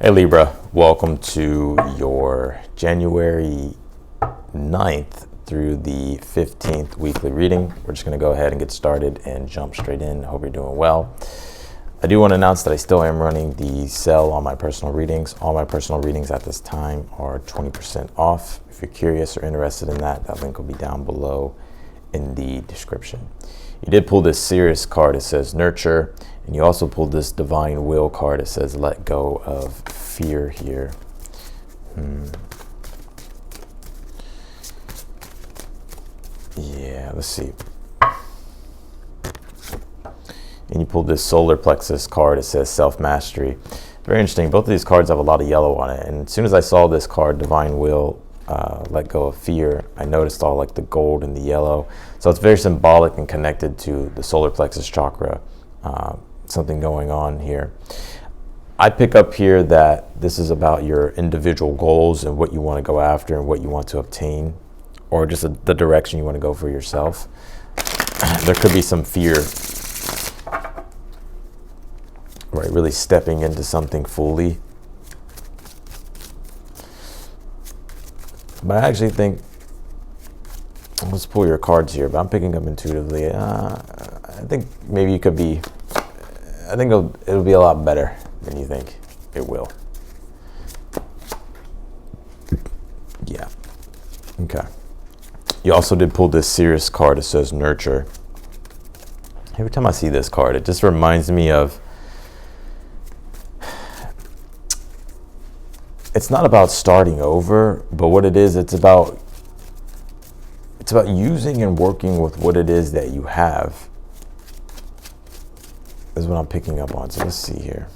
Hey Libra, welcome to your January 9th through the 15th weekly reading. We're just going to go ahead and get started and jump straight in. Hope you're doing well. I do want to announce that I still am running the sale on my personal readings. All my personal readings at this time are 20% off. If you're curious or interested in that, that link will be down below in the description. You did pull this Sirius card. It says nurture. And you also pulled this Divine Will card. It says let go of fear here. Yeah, let's see. And you pulled this Solar Plexus card. It says self-mastery. Very interesting. Both of these cards have a lot of yellow on it. And as soon as I saw this card, Divine Will, let go of fear, I noticed all like the gold and the yellow. So it's very symbolic and connected to the Solar Plexus chakra. Something going on here. I pick up here that this is about your individual goals and what you want to go after and what you want to obtain, or just the direction you want to go for yourself. There could be some fear, right? Really stepping into something fully. But I actually think, let's pull your cards here, but I'm picking up intuitively. I think maybe you could be, I think it'll be a lot better than you think it will. Yeah. Okay. You also did pull this Sirius card. It says nurture. Every time I see this card, it just reminds me of, it's not about starting over, but what it is, it's about using and working with what it is that you have. Is what I'm picking up on. So let's see here.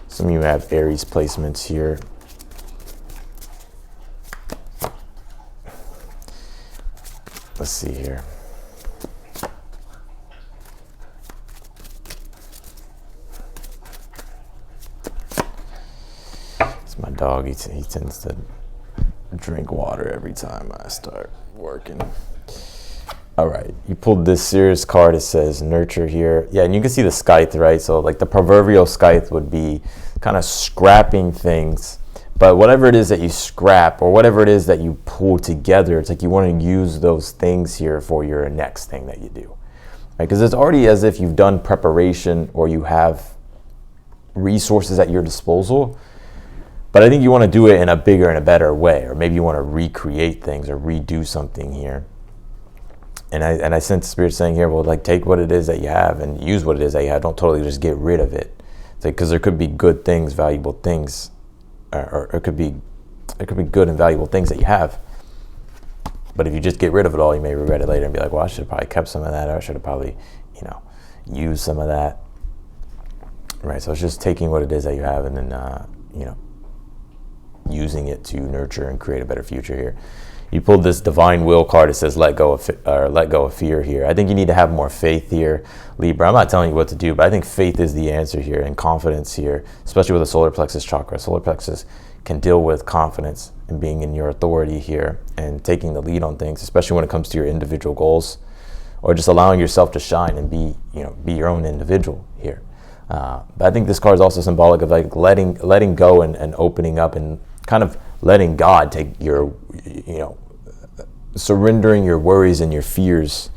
Some of you have Aries placements here. Let's see here. My dog, he tends to drink water every time I start working. All right, you pulled this Sirius card. It says nurture here. Yeah, and you can see the scythe, right? So like the proverbial scythe would be kind of scrapping things. But whatever it is that you scrap or whatever it is that you pull together, it's like you want to use those things here for your next thing that you do. Right? Because it's already as if you've done preparation or you have resources at your disposal. But I think you want to do it in a bigger and a better way, or maybe you want to recreate things or redo something here. And I sense the Spirit saying here, well, like take what it is that you have and use what it is that you have. Don't totally just get rid of it. Because there could be good things, valuable things, or it could be good and valuable things that you have. But if you just get rid of it all, you may regret it later and be like, well, I should have probably kept some of that, or I should have probably, used some of that. Right. So it's just taking what it is that you have and then, using it to nurture and create a better future here. You pulled this Divine Will card. It says let go of fear here. I think you need to have more faith here, Libra. I'm not telling you what to do, but I think faith is the answer here and confidence here, especially with the Solar Plexus chakra. Solar Plexus can deal with confidence and being in your authority here and taking the lead on things, especially when it comes to your individual goals or just allowing yourself to shine and be your own individual here. But I think this card is also symbolic of like letting go and opening up and kind of letting God take your, surrendering your worries and your fears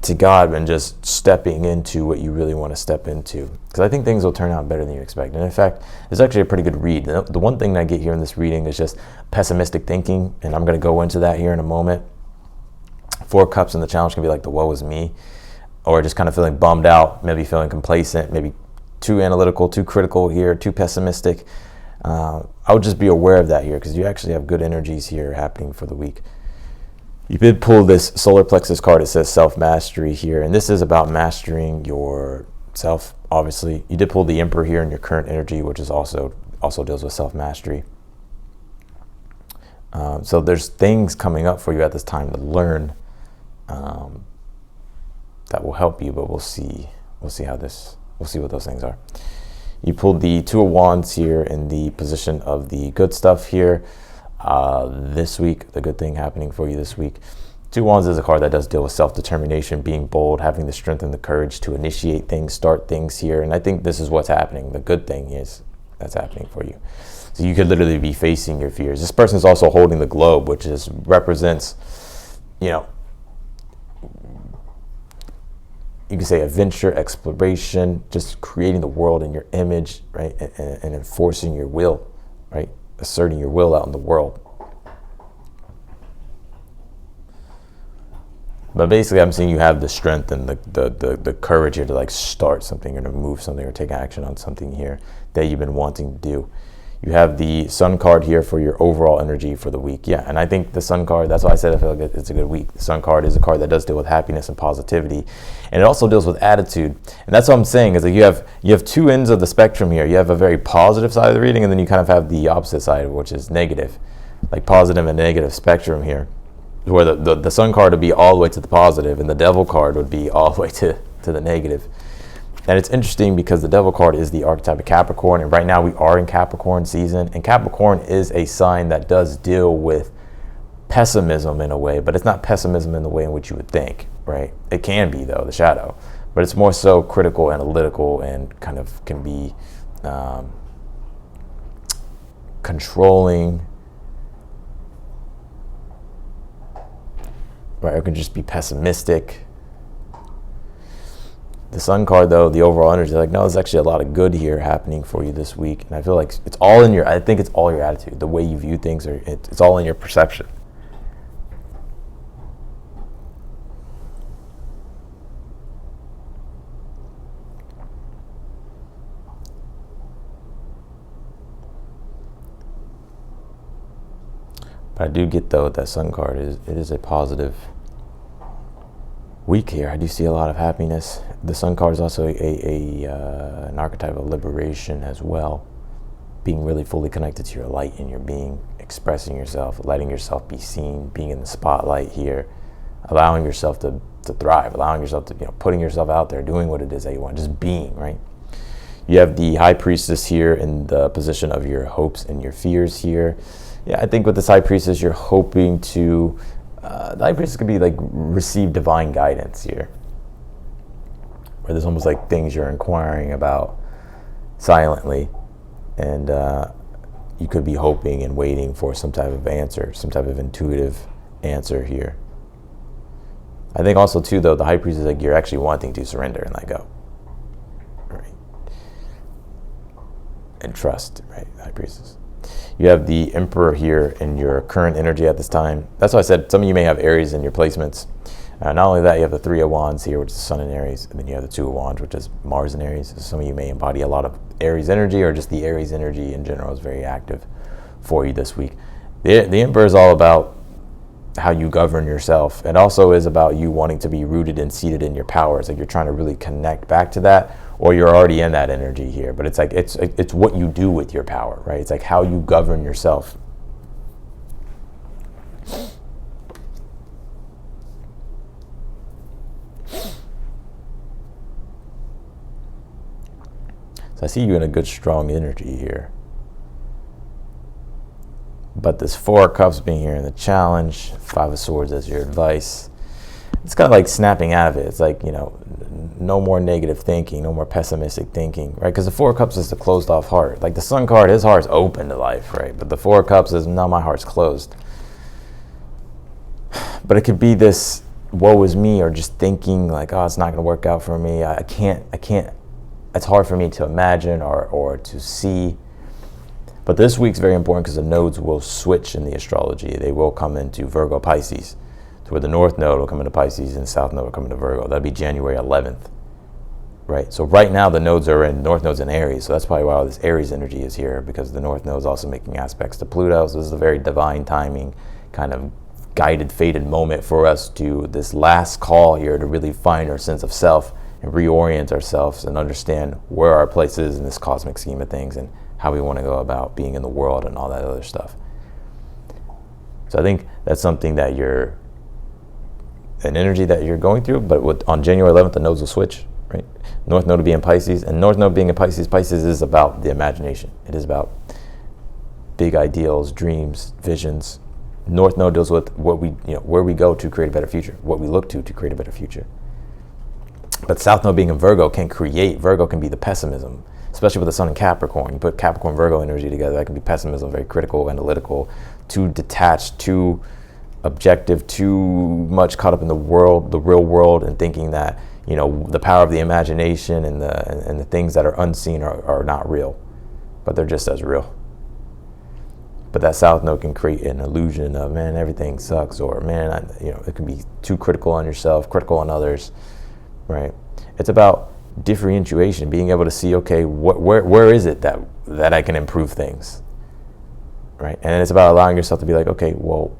to God and just stepping into what you really want to step into. Because I think things will turn out better than you expect. And in fact, it's actually a pretty good read. The one thing that I get here in this reading is just pessimistic thinking, and I'm going to go into that here in a moment. 4 cups in the challenge can be like the woe is me, or just kind of feeling bummed out, maybe feeling complacent, maybe too analytical, too critical here, too pessimistic. I would just be aware of that here because you actually have good energies here happening for the week. You did pull this Solar Plexus card. It says self-mastery here, and this is about mastering yourself, obviously. You did pull the Emperor here in your current energy, which is also deals with self-mastery. So there's things coming up for you at this time to learn that will help you, but we'll see what those things are. You pulled the Two of Wands here in the position of the good stuff here. This week, the good thing happening for you this week. 2 Wands is a card that does deal with self-determination, being bold, having the strength and the courage to initiate things, start things here. And I think this is what's happening. The good thing is that's happening for you. So you could literally be facing your fears. This person is also holding the globe, which represents, you can say adventure, exploration, just creating the world in your image, right? And enforcing your will, right? Asserting your will out in the world. But basically, I'm seeing you have the strength and the courage here to like start something or to move something or take action on something here that you've been wanting to do. You have the Sun card here for your overall energy for the week. Yeah, and I think the Sun card, that's why I said I feel like it's a good week. The Sun card is a card that does deal with happiness and positivity. And it also deals with attitude. And that's what I'm saying is that you have 2 ends of the spectrum here. You have a very positive side of the reading, and then you kind of have the opposite side, which is negative. Like positive and negative spectrum here. Where the Sun card would be all the way to the positive, and the Devil card would be all the way to the negative. And it's interesting because the Devil card is the archetype of Capricorn, and right now we are in Capricorn season, and Capricorn is a sign that does deal with pessimism in a way, but it's not pessimism in the way in which you would think, right? It can be, though, the shadow, but it's more so critical, analytical, and kind of can be controlling, right? It can just be pessimistic. The Sun card, though, the overall energy, like, no, there's actually a lot of good here happening for you this week. And I feel like it's all in I think it's all your attitude, the way you view things, or it's all in your perception. But I do get, though, with that Sun card, it is a positive week here. I do see a lot of happiness. The Sun card is also an archetype of liberation as well. Being really fully connected to your light and your being, expressing yourself, letting yourself be seen, being in the spotlight here, allowing yourself to thrive, allowing yourself to, putting yourself out there, doing what it is that you want, just being, right? You have the High Priestess here in the position of your hopes and your fears here. Yeah, I think with this High Priestess, you're hoping to, the High Priestess could be like receive divine guidance here. Where there's almost like things you're inquiring about silently. And you could be hoping and waiting for some type of answer, some type of intuitive answer here. I think also too, though, the High Priestess is like you're actually wanting to surrender and let go. Right? And trust, right? High Priestess. You have the Emperor here in your current energy at this time. That's why I said some of you may have Aries in your placements. Not only that, you have the 3 of Wands here, which is Sun in Aries, and then you have the 2 of Wands, which is Mars in Aries. So some of you may embody a lot of Aries energy, or just the Aries energy in general is very active for you this week. The Emperor is all about how you govern yourself. It also is about you wanting to be rooted and seated in your power. It's like you're trying to really connect back to that, or you're already in that energy here. But it's like it's what you do with your power, right? It's like how you govern yourself. So I see you in a good, strong energy here. But this 4 of Cups being here in the challenge, 5 of Swords as your advice, it's kind of like snapping out of it. It's like, no more negative thinking, no more pessimistic thinking, right? Because the 4 of Cups is the closed off heart. Like the Sun card, his heart's open to life, right? But the 4 of Cups is, no, my heart's closed. But it could be this woe is me, or just thinking like, oh, it's not going to work out for me. I can't. It's hard for me to imagine or to see. But this week's very important because the nodes will switch in the astrology. They will come into Virgo Pisces, to where the North Node will come into Pisces and the South Node will come into Virgo. That'll be January 11th, right? So right now the nodes are in, North Node's in Aries, so that's probably why all this Aries energy is here, because the North Node is also making aspects to Pluto. So this is a very divine timing, kind of guided, fated moment for us to this last call here to really find our sense of self and reorient ourselves and understand where our place is in this cosmic scheme of things and how we want to go about being in the world and all that other stuff. So I think that's something that an energy that you're going through, but on January 11th, the nodes will switch, right? North Node will be in Pisces, and North Node being in Pisces is about the imagination. It is about big ideals, dreams, visions. North Node deals with what we, where we go to create a better future, what we look to create a better future. But South Node being in Virgo can create, Virgo can be the pessimism, especially with the Sun in Capricorn. You put Capricorn Virgo energy together, that can be pessimism, very critical, analytical, too detached, too objective, too much caught up in the world, the real world, and thinking that, the power of the imagination and the things that are unseen are not real, but they're just as real. But that South Node can create an illusion of, man, everything sucks, or man, it can be too critical on yourself, critical on others, right? It's about differentiation, being able to see, okay, where is it that I can improve things, right? And it's about allowing yourself to be like, okay, well,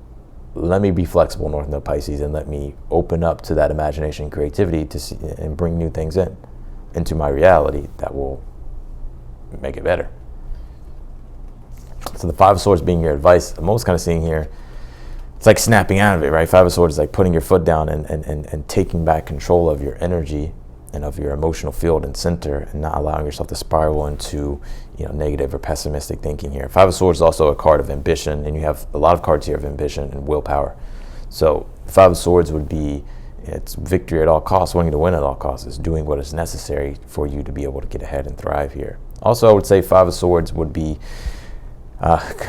let me be flexible, North Node Pisces, and let me open up to that imagination and creativity to see and bring new things into my reality that will make it better. So the Five of Swords being your advice, I'm almost kind of seeing here, it's like snapping out of it, right? Five of Swords is like putting your foot down and taking back control of your energy and of your emotional field and center, and not allowing yourself to spiral into negative or pessimistic thinking here. Five of Swords is also a card of ambition, and you have a lot of cards here of ambition and willpower. So Five of Swords would be, it's victory at all costs, wanting to win at all costs. It's doing what is necessary for you to be able to get ahead and thrive here. Also, I would say Five of Swords would be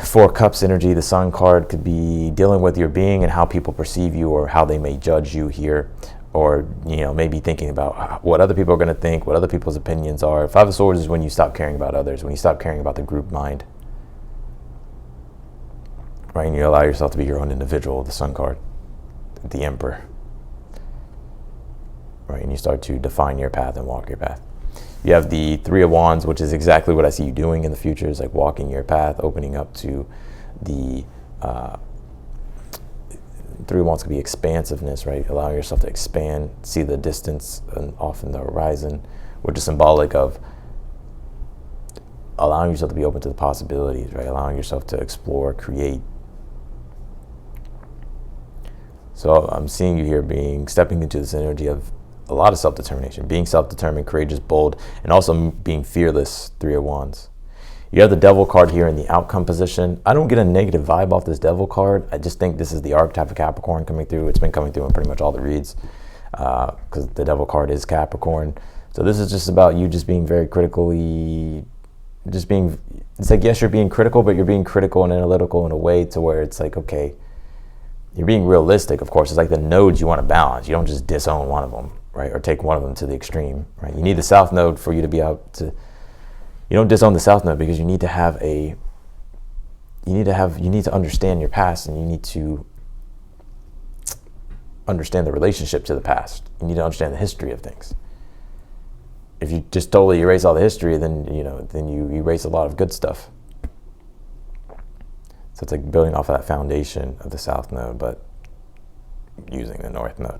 Four of Cups energy. The Sun card could be dealing with your being and how people perceive you, or how they may judge you here, or maybe thinking about what other people are going to think, what other people's opinions are. Five of Swords is when you stop caring about others, when you stop caring about the group mind, right? And you allow yourself to be your own individual. The Sun card, the Emperor, right? And you start to define your path and walk your path. You have the Three of Wands, which is exactly what I see you doing in the future, is like walking your path, opening up to the Three of Wands could be expansiveness, right? Allowing yourself to expand, see the distance and off in the horizon, which is symbolic of allowing yourself to be open to the possibilities, right? Allowing yourself to explore, create. So I'm seeing you here stepping into this energy of a lot of self-determination, being self-determined, courageous, bold, and also being fearless. Three of Wands. You have the Devil card here in the outcome position. I don't get a negative vibe off this Devil card. I just think this is the archetype of Capricorn coming through. It's been coming through in pretty much all the reads, because the Devil card is Capricorn. So this is just about you just being very critically, it's like, yes, you're being critical, but you're being critical and analytical in a way to where it's like, okay, you're being realistic, of course. It's like the nodes you want to balance. You don't just disown one of them, right? Or take one of them to the extreme, right? You need the South Node for you to be able to, you don't disown the South Node, because you need to understand your past, and you need to understand the relationship to the past. You need to understand the history of things. If you just totally erase all the history, then you erase a lot of good stuff. So it's like building off of that foundation of the South Node, but using the North Node.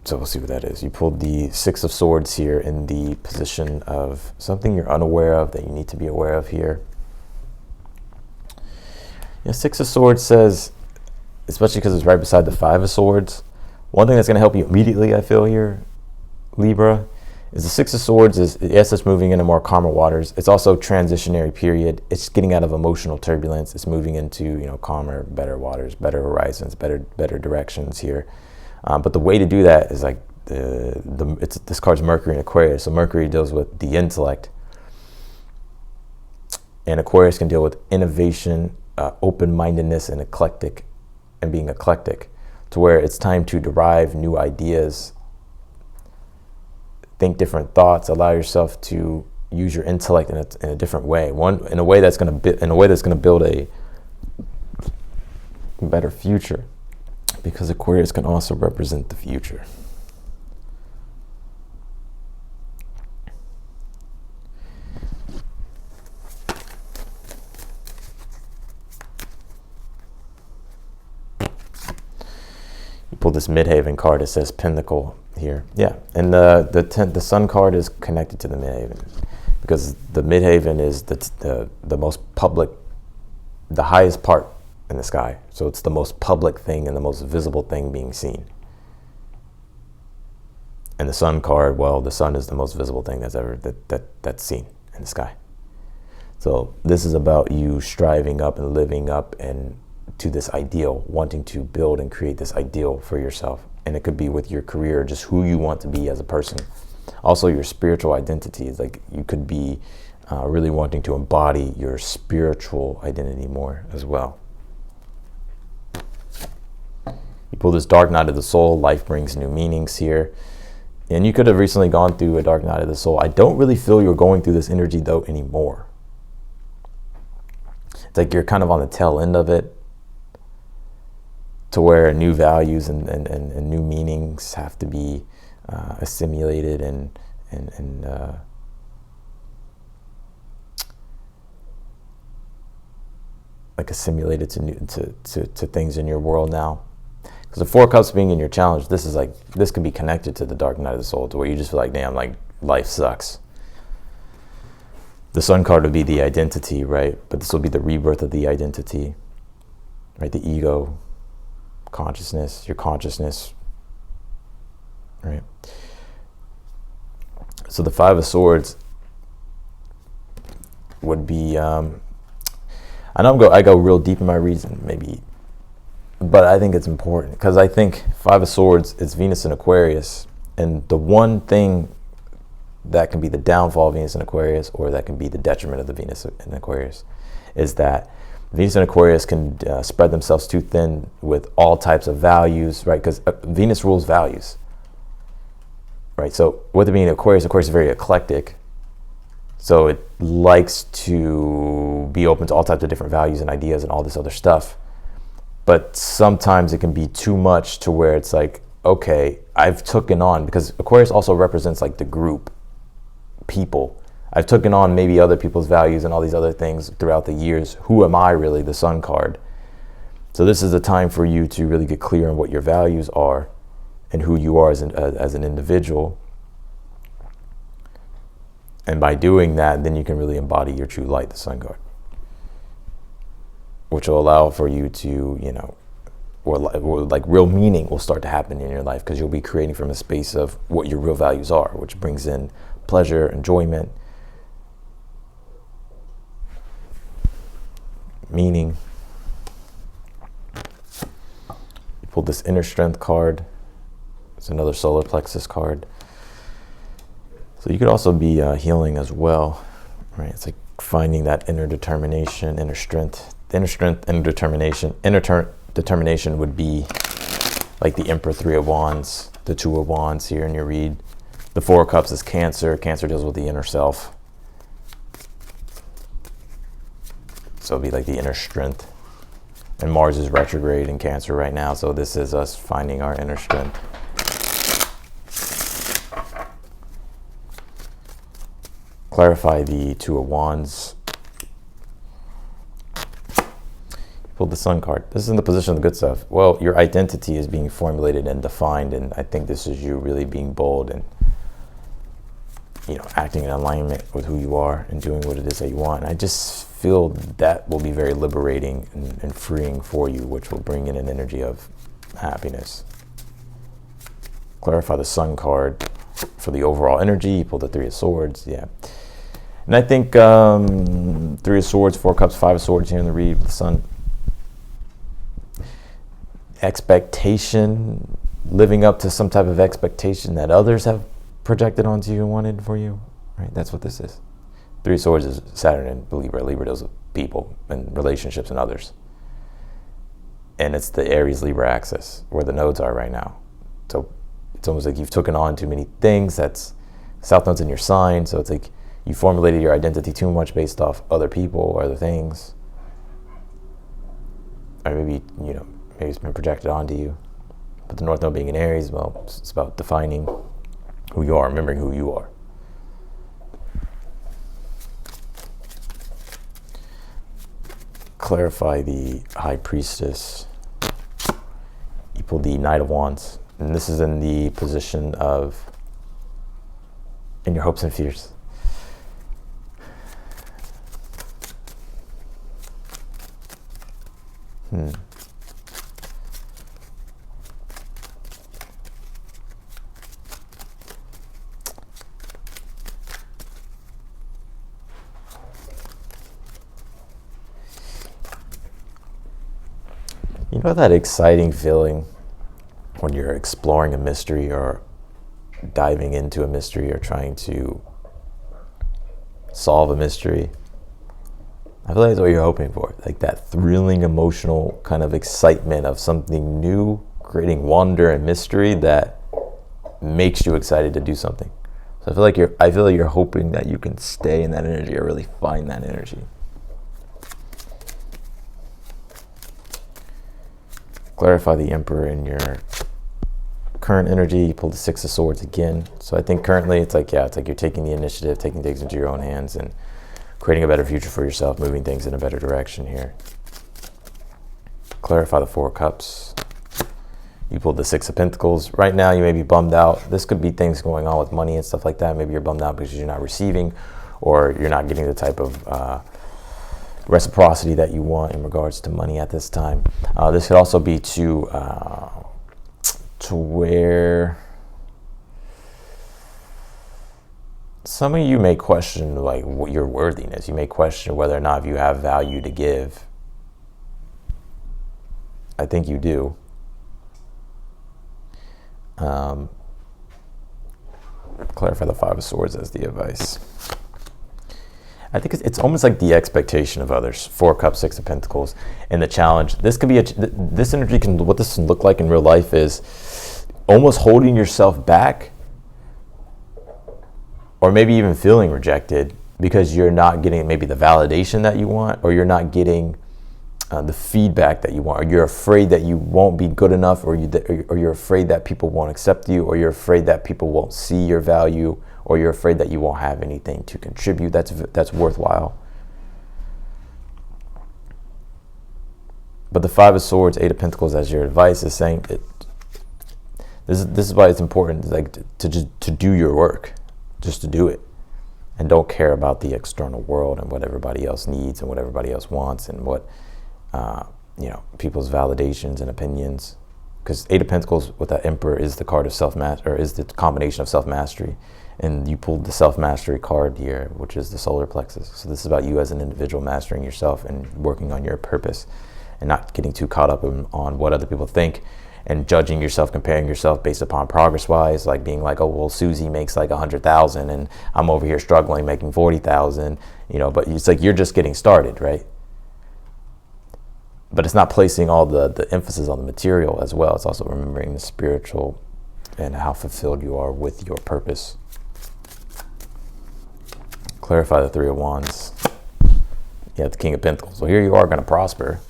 So we'll see what that is. You pulled the Six of Swords here in the position of something you're unaware of that you need to be aware of here. Six of Swords says, especially because it's right beside the Five of Swords, one thing that's going to help you immediately, I feel here, Libra, is the Six of Swords is, yes, it's moving into more calmer waters. It's also transitionary period. It's getting out of emotional turbulence. It's moving into, calmer, better waters, better horizons, better directions here. But the way to do that is like this card's Mercury in Aquarius. So Mercury deals with the intellect, and Aquarius can deal with innovation, open-mindedness, and being eclectic, to where it's time to derive new ideas, think different thoughts, allow yourself to use your intellect in a different way. In a way that's going to build a better future. Because Aquarius can also represent the future. You pull this Midhaven card. It says Pinnacle here. Yeah, and the Sun card is connected to the Midhaven, because the Midhaven is the most public, the highest part in the sky. So it's the most public thing and the most visible thing being seen. And the sun card, well, the sun is the most visible thing that's seen in the sky. So this is about you striving up and living up and to this ideal, wanting to build and create this ideal for yourself. And it could be with your career, just who you want to be as a person. Also, your spiritual identity is like you could be really wanting to embody your spiritual identity more as well. You pull this dark night of the soul, life brings new meanings here. And you could have recently gone through a dark night of the soul. I don't really feel you're going through this energy though anymore. It's like you're kind of on the tail end of it, to where new values and new meanings have to be assimilated and like assimilated to things in your world now. Because the Four of Cups being in your challenge, this could be connected to the dark night of the soul, to where you just feel like, damn, like life sucks. The sun card would be the identity, right? But this will be the rebirth of the identity, right? The ego, consciousness, your consciousness, right? So the Five of Swords would be, I know I go real deep in my reason, maybe, but I think it's important because I think Five of Swords is Venus in Aquarius, and the one thing that can be the downfall of Venus in Aquarius, or that can be the detriment of the Venus in Aquarius, is that Venus and Aquarius can spread themselves too thin with all types of values, right? Because Venus rules values, right? So with it being Aquarius is very eclectic. So it likes to be open to all types of different values and ideas and all this other stuff. But sometimes it can be too much to where it's like, okay, I've taken on, because Aquarius also represents like the group, people. I've taken on maybe other people's values and all these other things throughout the years. Who am I really? The sun card. So this is a time for you to really get clear on what your values are and who you are as an individual. And by doing that, then you can really embody your true light, the sun card, which will allow for you to, or like real meaning will start to happen in your life, because you'll be creating from a space of what your real values are, which brings in pleasure, enjoyment, meaning. You pulled this inner strength card. It's another solar plexus card. So you could also be healing as well, right? It's like finding that inner determination, inner strength. Inner strength, inner determination. Determination would be like the Emperor, Three of Wands, the Two of Wands here in your read. The Four of Cups is Cancer. Cancer deals with the inner self. So it'd be like the inner strength. And Mars is retrograde in Cancer right now, so this is us finding our inner strength. Clarify the Two of Wands. Pulled the Sun card. This is in the position of the good stuff. Well, your identity is being formulated and defined, and I think this is you really being bold and acting in alignment with who you are and doing what it is that you want. And I just feel that will be very liberating and freeing for you, which will bring in an energy of happiness. Clarify the Sun card for the overall energy. You pulled the Three of Swords, yeah. And I think Three of Swords, Four of Cups, Five of Swords here in the read with the Sun. Expectation, living up to some type of expectation that others have projected onto you and wanted for you, right? That's what this is. Three of Swords is Saturn and Libra. Libra deals with people and relationships and others. And it's the Aries-Libra axis where the nodes are right now. So it's almost like you've taken on too many things. That's South Node's in your sign, so it's like you formulated your identity too much based off other people or other things. Or maybe, maybe it's been projected onto you. But the North Node being in Aries, well, it's about defining who you are, remembering who you are. Clarify the High Priestess. You pull the Knight of Wands. And this is in the position of in your hopes and fears. You know that exciting feeling when you're exploring a mystery or diving into a mystery or trying to solve a mystery? I feel like that's what you're hoping for, like that thrilling, emotional kind of excitement of something new, creating wonder and mystery that makes you excited to do something. So I feel like you're hoping that you can stay in that energy or really find that energy. Clarify the Emperor in your current energy. You pull the Six of Swords again. So I think currently it's like you're taking the initiative, taking things into your own hands and creating a better future for yourself, moving things in a better direction here. Clarify the Four of Cups. You pulled the Six of Pentacles. Right now you may be bummed out. This could be things going on with money and stuff like that. Maybe you're bummed out because you're not receiving or you're not getting the type of reciprocity that you want in regards to money at this time. This could also be to where some of you may question like your worthiness. You may question whether or not you have value to give. I think you do. Clarify the Five of Swords as the advice. I think it's almost like the expectation of others. Four of Cups, Six of Pentacles, and the challenge. This could be this energy can. What this can look like in real life is almost holding yourself back, or maybe even feeling rejected because you're not getting maybe the validation that you want, or you're not getting the feedback that you want, or you're afraid that you won't be good enough, or you're afraid that people won't accept you, or you're afraid that people won't see your value, or you're afraid that you won't have anything to contribute that's worthwhile. But the Five of Swords, Eight of Pentacles as your advice is saying this is why it's important, like to do your work, just to do it, and don't care about the external world and what everybody else needs and what everybody else wants and what people's validations and opinions. Because Eight of Pentacles with that Emperor is the card of self-mastery, or is the combination of self-mastery. And you pulled the self-mastery card here, which is the solar plexus. So this is about you as an individual mastering yourself and working on your purpose and not getting too caught up on what other people think and judging yourself, comparing yourself based upon progress-wise, like being like, oh, well, Susie makes like 100,000 and I'm over here struggling making 40,000, but it's like you're just getting started, right? But it's not placing all the emphasis on the material as well. It's also remembering the spiritual and how fulfilled you are with your purpose. Clarify the Three of Wands. You have the King of Pentacles. Well, here you are going to prosper.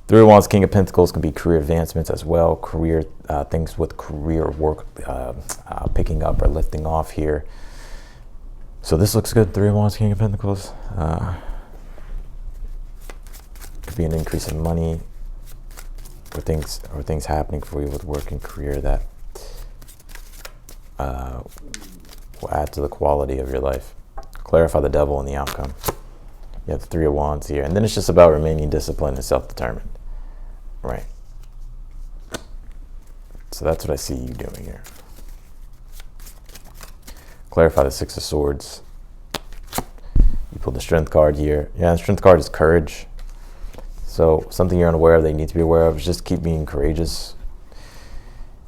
Three of Wands, King of Pentacles can be career advancements as well. Career things with career work picking up or lifting off here. So this looks good. Three of Wands, King of Pentacles. Could be an increase in money or things happening for you with work and career that will add to the quality of your life. Clarify the Devil and the outcome. You have the Three of Wands here. And then it's just about remaining disciplined and self-determined. Right. So that's what I see you doing here. Clarify the Six of Swords. You pulled the Strength card here. Yeah, the Strength card is courage. So something you're unaware of that you need to be aware of is just keep being courageous.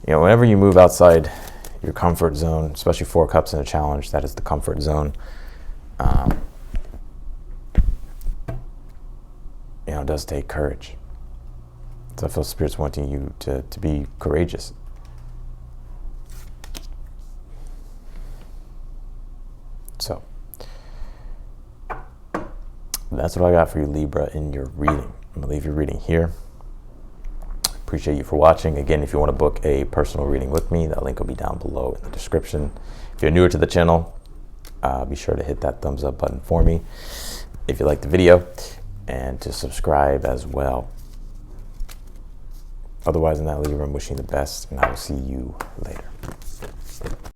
Whenever you move outside your comfort zone, especially Four Cups in a challenge, that is the comfort zone. It does take courage. So I feel Spirit's wanting you to be courageous. So that's what I got for you, Libra, in your reading. I'm going to leave your reading here. Appreciate you for watching. Again, if you want to book a personal reading with me, that link will be down below in the description. If you're newer to the channel, be sure to hit that thumbs up button for me if you like the video, and to subscribe as well. Otherwise, in that, Libra, I'm wishing you the best, and I will see you later.